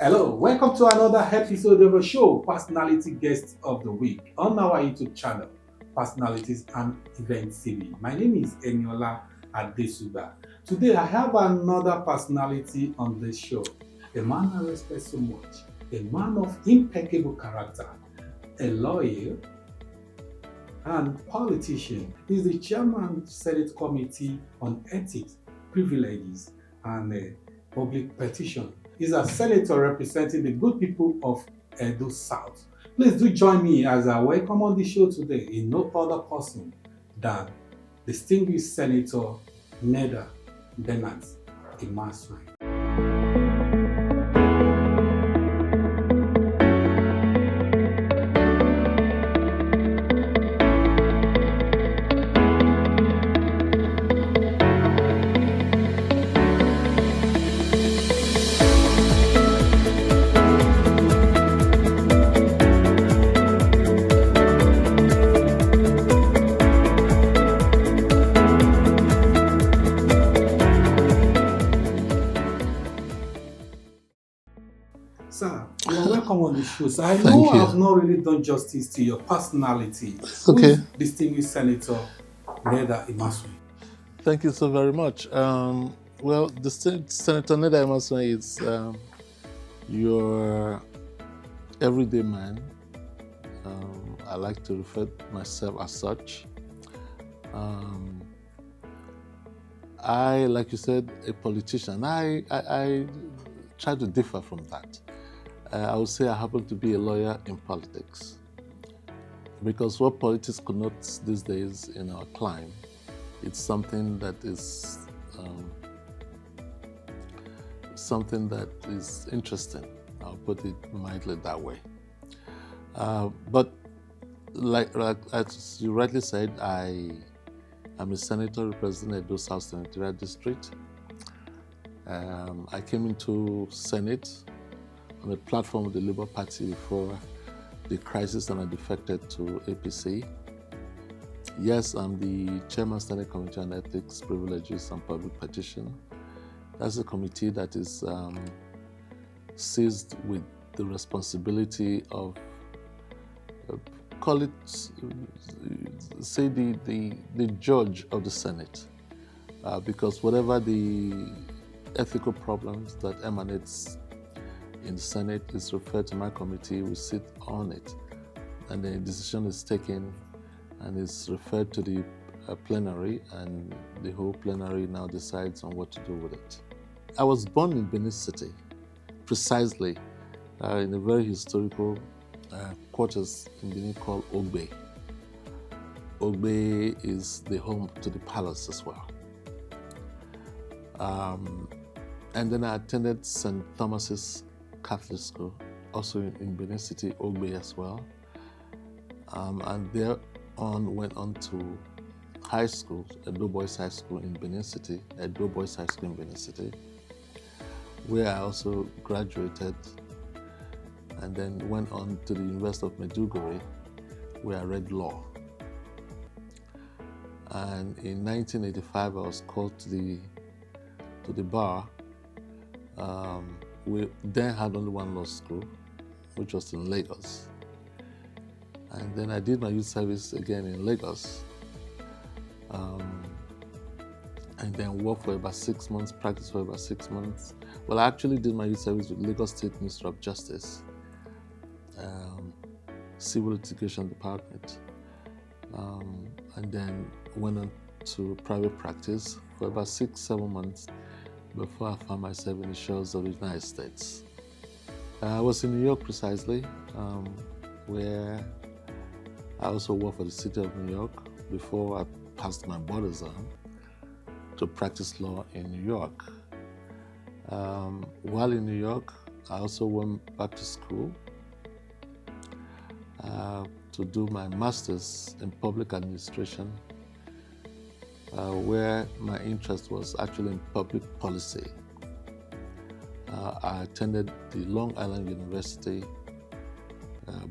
Hello, welcome to another episode of a show, Personality Guest of the Week, on our YouTube channel, Personalities and Events TV. My name is Eniola Adesuba. Today I have another personality on this show, a man I respect so much, a man of impeccable character, a lawyer and politician. He's the chairman Senate Committee on Ethics, Privileges and Public Petition. He's a senator representing the good people of Edo South. Please do join me as I welcome on the show today in no other person than distinguished Senator Neda Imasuen. Sir, you are welcome on the show. So I know I've not really done justice to your personality. Okay. Distinguished Senator Neda Imasuen. Thank you so very much. Well, Senator Neda Imasuen is your everyday man. I like to refer myself as such. I, like you said, a politician. I try to differ from that. I would say I happen to be a lawyer in politics. Because what politics connotes these days in our climate, it's something that is interesting. I'll put it mildly that way. But like as you rightly said, I am a senator representing Edo South Senatorial District. I came into Senate on a platform of the Labour Party before the crisis, and I defected to APC. Yes, I'm the chairman Senate Committee on Ethics, Privileges and Public Petition. That's a committee that is seized with the responsibility of, call it, say the judge of the Senate, because whatever the ethical problems that emanates in the Senate is referred to my committee. We sit on it, and the decision is taken and is referred to the plenary, and the whole plenary now decides on what to do with it. I was born in Benin City, precisely in a very historical quarters in Benin called Ogbe. Ogbe is the home to the palace as well. And then I attended St. Thomas's Catholic School, also in Benin City, Ogbe as well. And there on went on to high school, Edo Boys High School in Benin City, Edo Boys High School in Benin City, where I also graduated, and then went on to the University of Maiduguri, where I read law. And in 1985, I was called to the bar. We then had only one law school, which was in Lagos. And then I did my youth service again in Lagos. And then worked for about 6 months, practiced for about 6 months. Well, I actually did my youth service with Lagos State Ministry of Justice, Civil Litigation Department. And then went on to private practice for about 6-7 months before I found myself in the shores of the United States. I was in New York precisely, where I also worked for the city of New York before I passed my borders on to practice law in New York. While in New York, I also went back to school to do my master's in public administration, where my interest was actually in public policy. I attended the Long Island University,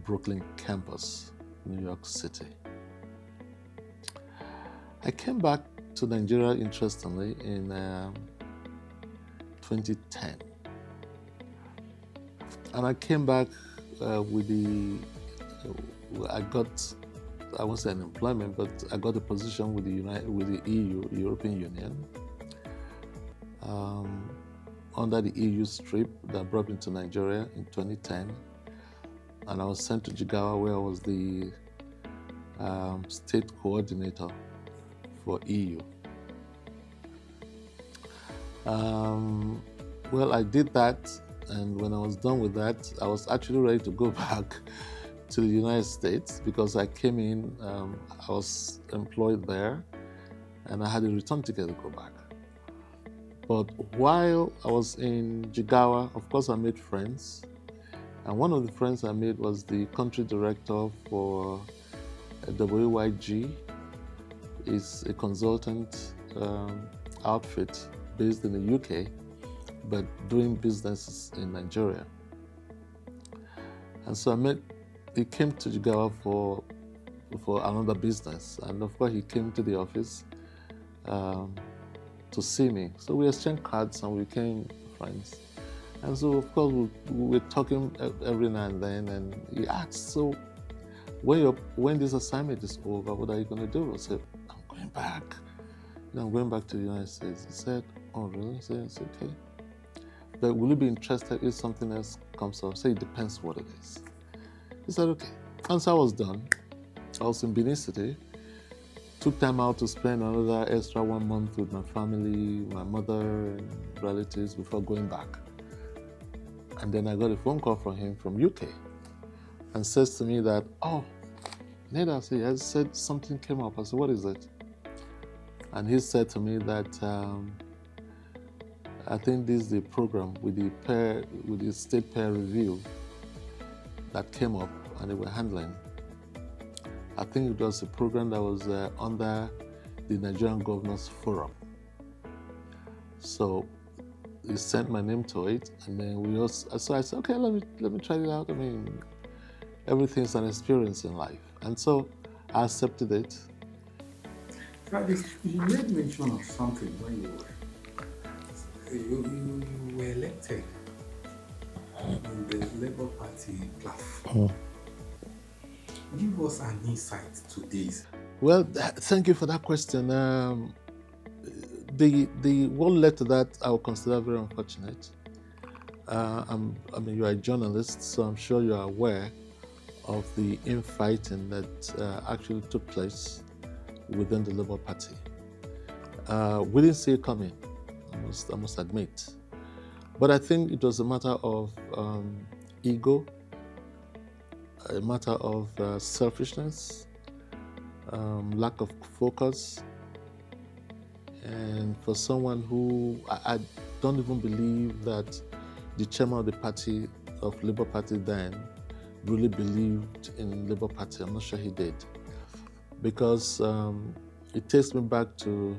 Brooklyn campus, New York City. I came back to Nigeria, interestingly, in 2010. And I came back with I got, I won't say an employment, but I got a position with the EU, European Union, under the EU trip that brought me to Nigeria in 2010. And I was sent to Jigawa, where I was the state coordinator for EU. Well, I did that, and when I was done with that, I was actually ready to go back to the United States because I came in, I was employed there, and I had a return ticket to go back. But while I was in Jigawa, of course, I made friends. And one of the friends I made was the country director for WYG. It's a consultant outfit based in the UK, but doing businesses in Nigeria. And so he came to Jigawa for another business. And of course, he came to the office to see me. So we exchanged cards and we became friends. And so, of course, we were talking every now and then. And he asked, so when this assignment is over, what are you going to do? I said, I'm going back. I'm going back to the United States. He said, oh, really? I said, it's okay. But will you be interested if something else comes up? I said, it depends what it is. He said, okay. And so I was done. I was in Benin City. Took time out to spend another extra 1 month with my family, my mother and relatives before going back. And then I got a phone call from him from UK and says to me that, oh, Neda, I said something came up. I said, what is it? And he said to me that I think this is the program with the state peer review that came up and they were handling. I think it was a program that was under the Nigerian Governors Forum. So he sent my name to it, and then so I said, okay, let me try it out. I mean, everything's an experience in life. And so I accepted it. You made mention of something when you were elected in the Labour Party platform. Give us an insight to this. Well, thank you for that question. The one letter that I would consider very unfortunate. I mean, you are a journalist, so I'm sure you are aware of the infighting that actually took place within the Labour Party. We didn't see it coming, I must admit. But I think it was a matter of ego, a matter of selfishness, lack of focus, and for someone who I don't even believe that the chairman of the party, of Labour Party then, really believed in Labour Party. I'm not sure he did, because it takes me back to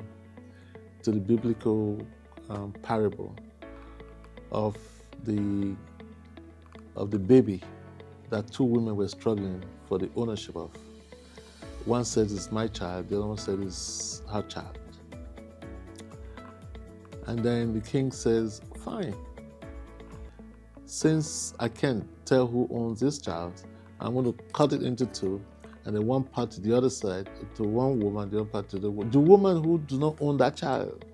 the biblical parable of the baby that two women were struggling for the ownership of. One said it's my child, the other one said it's her child. And then the king says, fine, since I can't tell who owns this child, I'm going to cut it into two, and then one part to the other side, to one woman, the other part to the woman. The woman who does not own that child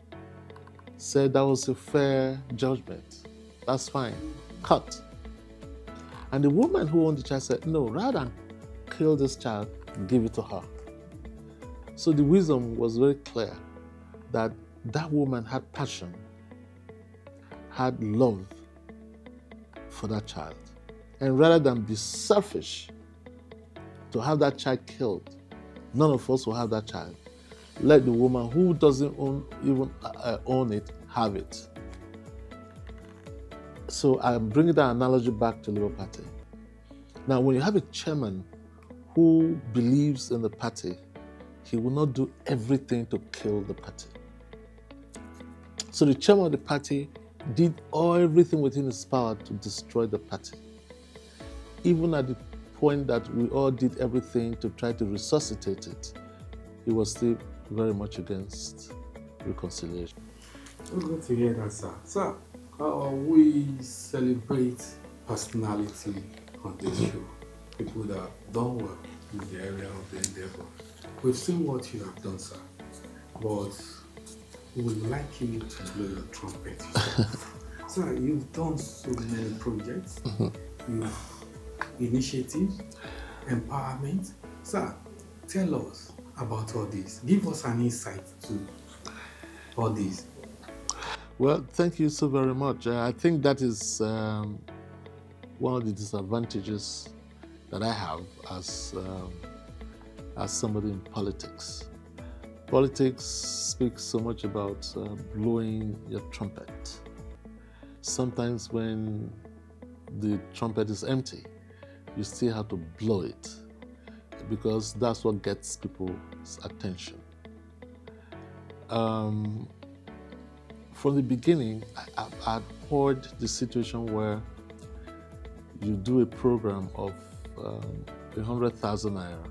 said that was a fair judgment. That's fine, cut. And the woman who owned the child said, no, rather than kill this child, give it to her. So the wisdom was very clear that that woman had passion, had love for that child. And rather than be selfish to have that child killed, none of us will have that child. Let the woman who doesn't own it have it. So I'm bringing that analogy back to Labour Party. Now, when you have a chairman who believes in the party, he will not do everything to kill the party. So the chairman of the party did everything within his power to destroy the party. Even at the point that we all did everything to try to resuscitate it, he was still very much against reconciliation. Good to hear that, sir. Sir, we celebrate personality on this show, people that have done well in the area of the endeavor. We've seen what you have done, sir, but we would like you to blow your trumpet yourself. Sir, you've done so many projects, you've initiatives, empowerment. Sir, tell us about all this. Give us an insight to all this. Well, thank you so very much. I think that is one of the disadvantages that I have as somebody in politics. Politics speaks so much about blowing your trumpet. Sometimes when the trumpet is empty, you still have to blow it because that's what gets people's attention. From the beginning, I poured the situation where you do a program of 100,000 naira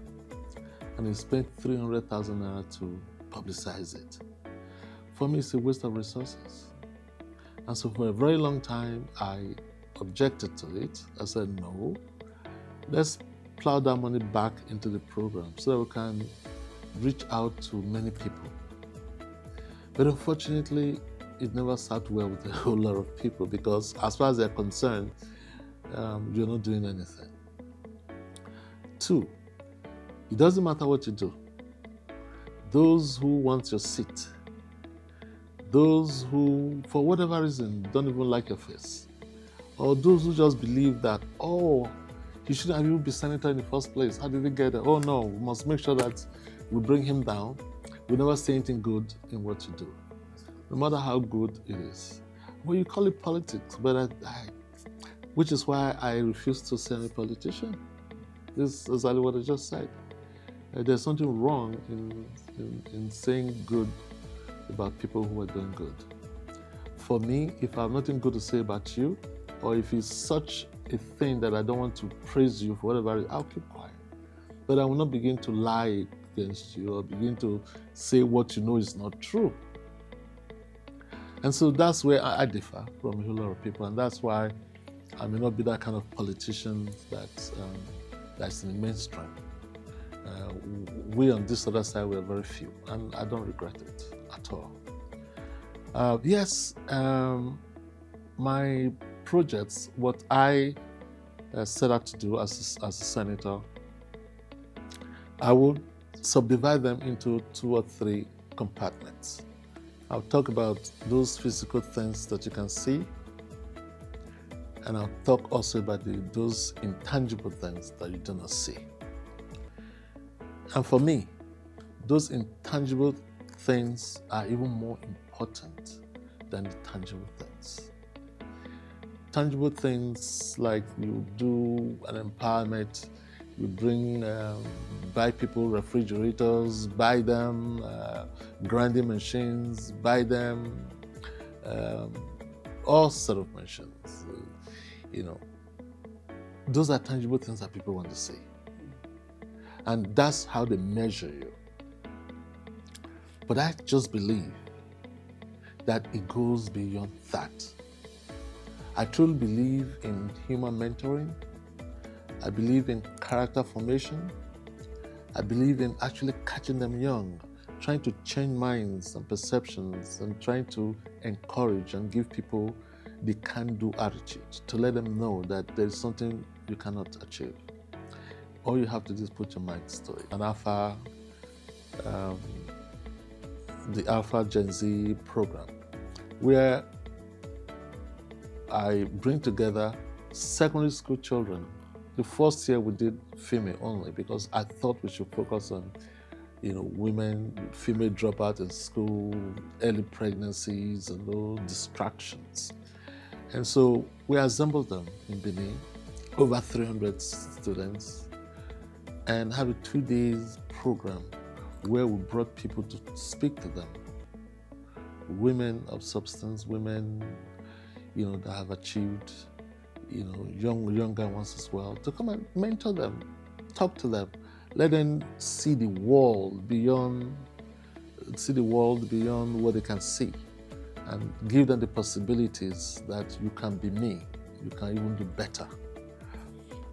and you spend 300,000 naira to publicize it. For me, it's a waste of resources. And so for a very long time, I objected to it. I said, no, let's plow that money back into the program so that we can reach out to many people. But unfortunately, it never sat well with a whole lot of people because as far as they're concerned, you're not doing anything. 2, it doesn't matter what you do. Those who want your seat, those who, for whatever reason, don't even like your face, or those who just believe that, oh, he shouldn't even be senator in the first place. How did he get there? Oh no, we must make sure that we bring him down. We never say anything good in what you do, no matter how good it is. Well, you call it politics, but which is why I refuse to say any politician. This is exactly what I just said. There's something wrong in saying good about people who are doing good. For me, if I have nothing good to say about you, or if it's such a thing that I don't want to praise you for whatever, I'll keep quiet. But I will not begin to lie against you or begin to say what you know is not true. And so that's where I differ from a whole lot of people, and that's why I may not be that kind of politician that's in the mainstream. We on this other side, we're very few, and I don't regret it at all. Yes, my projects, what I set out to do as a senator, I will subdivide them into 2 or 3 compartments. I'll talk about those physical things that you can see, and I'll talk also about those intangible things that you do not see. And for me, those intangible things are even more important than the tangible things. Tangible things like you do an empowerment, you bring, buy people refrigerators, buy them grinding machines, buy them all sort of machines. Those are tangible things that people want to see. And that's how they measure you. But I just believe that it goes beyond that. I truly believe in human mentoring. I believe in character formation. I believe in actually catching them young, trying to change minds and perceptions, and trying to encourage and give people the can-do attitude to let them know that there is something you cannot achieve. All you have to do is put your minds to it. The Alpha Gen Z program, where I bring together secondary school children. The first year we did female only because I thought we should focus on, women, female dropout in school, early pregnancies, and all distractions. And so we assembled them in Benin, over 300 students, and have a 2 days program where we brought people to speak to them. Women of substance, women, that have achieved, younger ones as well, to come and mentor them, talk to them, let them see the world beyond what they can see, and give them the possibilities that you can be me, you can even do better.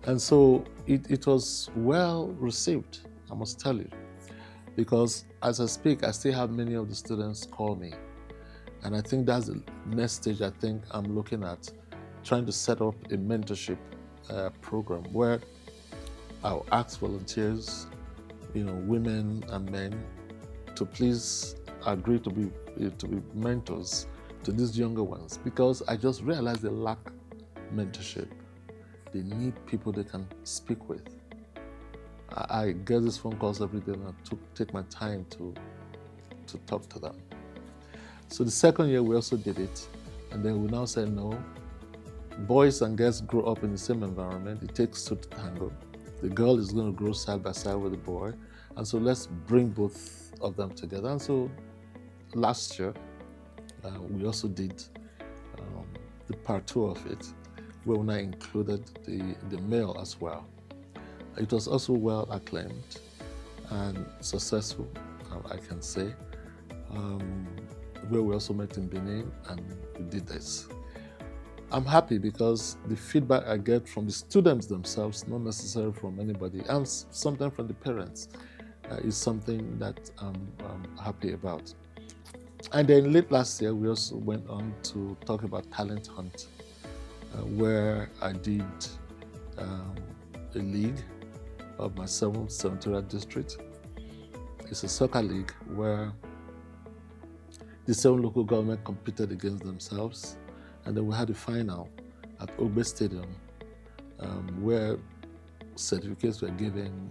And so it was well received, I must tell you, because as I speak, I still have many of the students call me. And I think that's the next stage I think I'm looking at, trying to set up a mentorship program where I'll ask volunteers, women and men, to please agree to be mentors to these younger ones, because I just realized they lack mentorship. They need people they can speak with. I get these phone calls every day, and I take my time to talk to them. So the second year we also did it, and then we now say no. Boys and girls grow up in the same environment. It takes two to tango. The girl is going to grow side by side with the boy, and so let's bring both of them together. And so last year we also did the part 2 of it, where we included the male as well. It was also well acclaimed and successful, I can say, where we also met in Benin and we did this. I'm happy because the feedback I get from the students themselves, not necessarily from anybody, and sometimes from the parents, is something that I'm happy about. And then late last year, we also went on to talk about Talent Hunt, where I did a league of my 7th senatorial district. It's a soccer league where the 7 local governments competed against themselves. And then we had a final at Ogbe Stadium, where certificates were given,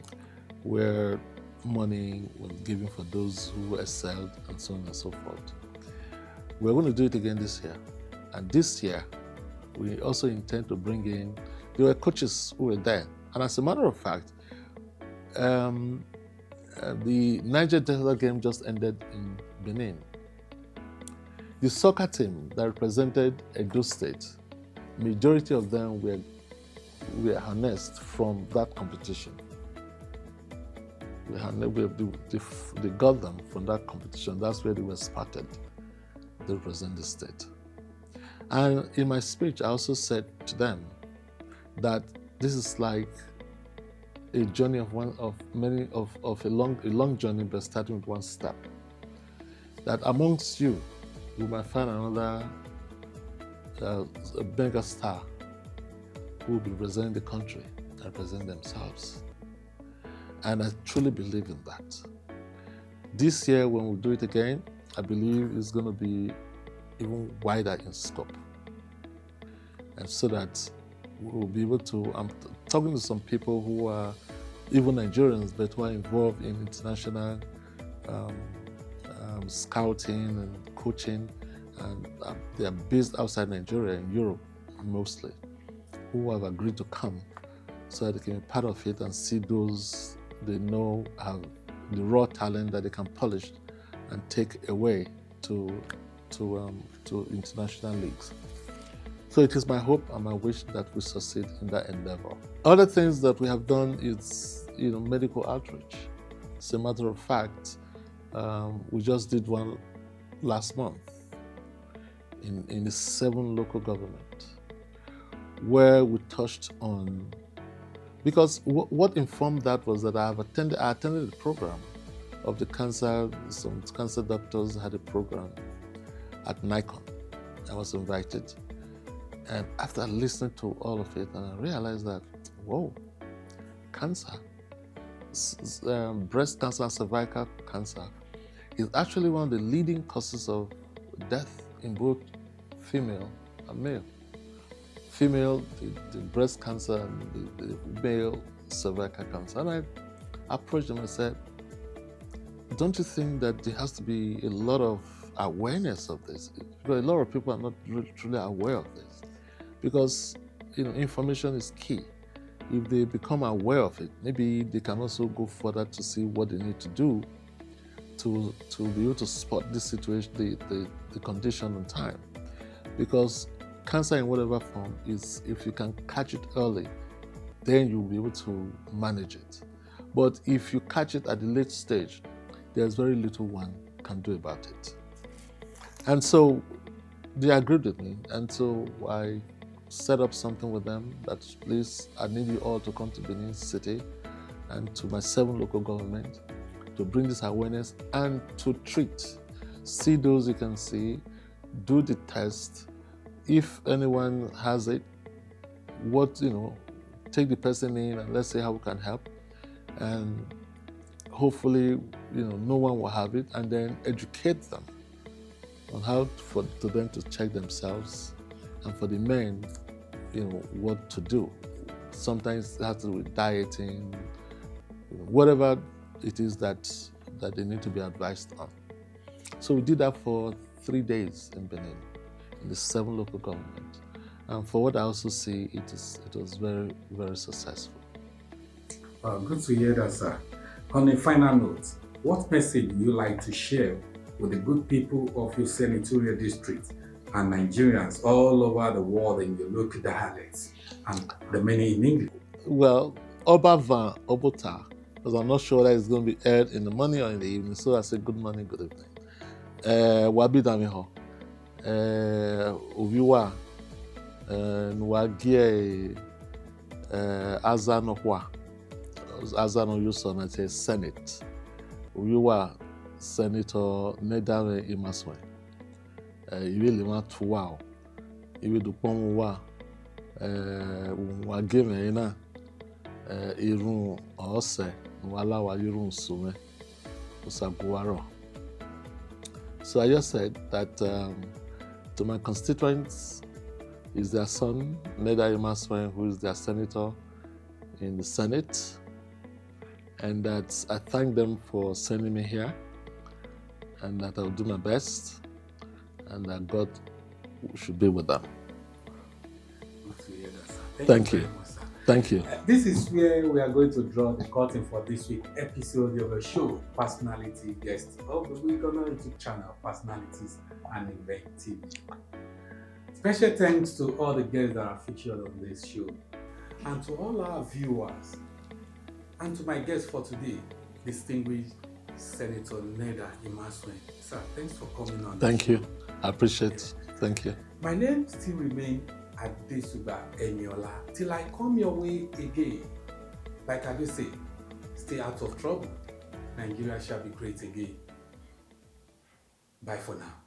where money was given for those who excelled, and so on and so forth. We're going to do it again this year. And this year, we also intend to bring in, there were coaches who were there. And as a matter of fact, the Niger Delta game just ended in Benin. The soccer team that represented Edo State, majority of them were harnessed from that competition. They got them from that competition. That's where they were spotted. They represent the state. And in my speech, I also said to them that this is like a journey of a long journey, but starting with one step. That amongst you, we might find another mega star who will be representing the country and represent themselves. And I truly believe in that. This year, when we do it again, I believe it's going to be even wider in scope. And so that we'll be able to, I'm talking to some people who are even Nigerians, but who are involved in international scouting and coaching, and they are based outside Nigeria, in Europe mostly, who have agreed to come so that they can be part of it and see those they know have the raw talent that they can polish and take away to international leagues. So it is my hope and my wish that we succeed in that endeavor. Other things that we have done is, medical outreach. As a matter of fact, we just did one last month in the 7 local governments, where we touched on, because what informed that was that I attended the program of some cancer doctors had a program at Nikon. I was invited. And after listening to all of it, and I realized that, whoa, cancer, breast cancer and cervical cancer is actually one of the leading causes of death in both female and male. Female, the breast cancer, and the male cervical cancer. And I approached them and said, don't you think that there has to be a lot of awareness of this? Because a lot of people are not truly aware of this. Because information is key. If they become aware of it, maybe they can also go further to see what they need to do to be able to spot this situation, the condition on time. Because cancer in whatever form is, if you can catch it early, then you'll be able to manage it. But if you catch it at the late stage, there's very little one can do about it. And so they agreed with me, and so I set up something with them that, please, I need you all to come to Benin City and to my 7 local government to bring this awareness and to treat. See those you can see, do the test. If anyone has it, take the person in and let's see how we can help. And hopefully, no one will have it, and then educate them on how for them to check themselves, and for the men, what to do. Sometimes it has to do with dieting, whatever it is that they need to be advised on. So we did that for 3 days in Benin, in the 7 local governments. And for what I also see, it was very, very successful. Good to hear that, sir. On a final note, what message would you like to share with the good people of your senatorial district and Nigerians all over the world in your local dialects and the many in English? Well, Oba Van Obota, because I'm not sure that it's going to be aired in the morning or in the evening, so I say good morning, good evening. Wabi Damiho, Oviwa, Nwagie, Azanokwa, Azano Yuson, I say Senate. Oviwa, Senator Neda Imasuen. Iwe Lima Tuwao, Iwe Dupon Wage Meina, Irun Ose, Nwalawa Irun Sume, Usaguaro. So I just said that to my constituents is their son, Neda Imasuen, who is their senator in the Senate, and that I thank them for sending me here, and that I'll do my best, and that God should be with them. Thank you. Thank you. This is where we are going to draw the curtain for this week's episode of the show, Personality Guest of the Week on our YouTube channel, Personalities and Event TV. Special thanks to all the guests that are featured on this show, and to all our viewers, and to my guest for today, distinguished Senator Neda Imasuen. Sir, thanks for coming on. Thank you. I appreciate it. Thank you. My name still remains Adesuba Eniola. Till I come your way again. Like I just say, stay out of trouble. Nigeria shall be great again. Bye for now.